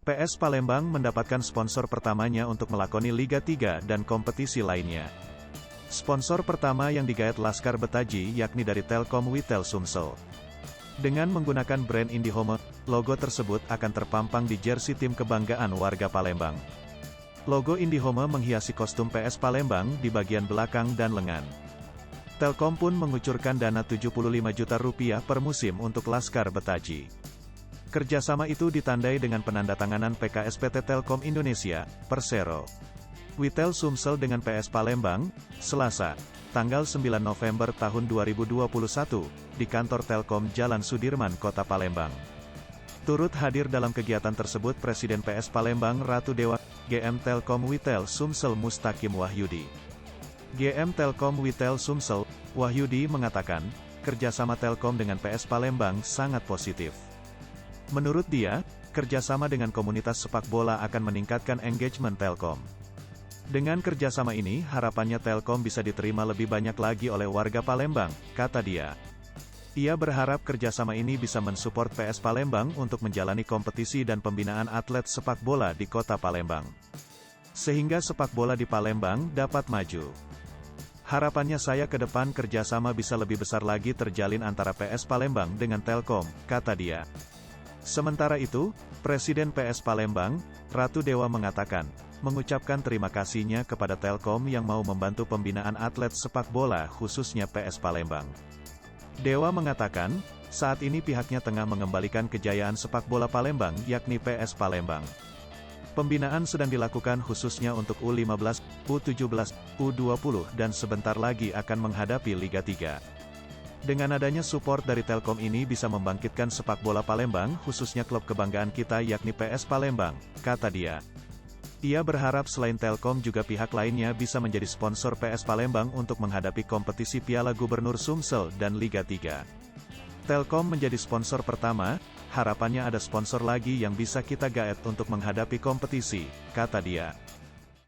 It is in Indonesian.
PS Palembang mendapatkan sponsor pertamanya untuk melakoni Liga 3 dan kompetisi lainnya. Sponsor pertama yang digaet Laskar Betaji yakni dari Telkom-Witel Sumsel. Dengan menggunakan brand IndiHome, logo tersebut akan terpampang di jersey tim kebanggaan warga Palembang. Logo IndiHome menghiasi kostum PS Palembang di bagian belakang dan lengan. Telkom pun mengucurkan dana Rp75 juta per musim untuk Laskar Betaji. Kerjasama itu ditandai dengan penandatanganan PKSPT Telkom Indonesia, Persero. Witel Sumsel dengan PS Palembang, Selasa, tanggal 9 November tahun 2021, di kantor Telkom Jalan Sudirman, Kota Palembang. Turut hadir dalam kegiatan tersebut Presiden PS Palembang Ratu Dewa, GM Telkom Witel Sumsel Mustaqim Wahyudi. GM Telkom Witel Sumsel, Wahyudi mengatakan, kerjasama Telkom dengan PS Palembang sangat positif. Menurut dia, kerjasama dengan komunitas sepak bola akan meningkatkan engagement Telkom. Dengan kerjasama ini, harapannya Telkom bisa diterima lebih banyak lagi oleh warga Palembang, kata dia. Ia berharap kerjasama ini bisa mensupport PS Palembang untuk menjalani kompetisi dan pembinaan atlet sepak bola di kota Palembang. Sehingga sepak bola di Palembang dapat maju. Harapannya saya ke depan kerjasama bisa lebih besar lagi terjalin antara PS Palembang dengan Telkom, kata dia. Sementara itu, Presiden PS Palembang, Ratu Dewa mengatakan, mengucapkan terima kasihnya kepada Telkom yang mau membantu pembinaan atlet sepak bola khususnya PS Palembang. Dewa mengatakan, saat ini pihaknya tengah mengembalikan kejayaan sepak bola Palembang yakni PS Palembang. Pembinaan sedang dilakukan khususnya untuk U15, U17, U20 dan sebentar lagi akan menghadapi Liga 3. Dengan adanya support dari Telkom ini bisa membangkitkan sepak bola Palembang khususnya klub kebanggaan kita yakni PS Palembang, kata dia. Ia berharap selain Telkom juga pihak lainnya bisa menjadi sponsor PS Palembang untuk menghadapi kompetisi Piala Gubernur Sumsel dan Liga 3. Telkom menjadi sponsor pertama, harapannya ada sponsor lagi yang bisa kita gaet untuk menghadapi kompetisi, kata dia.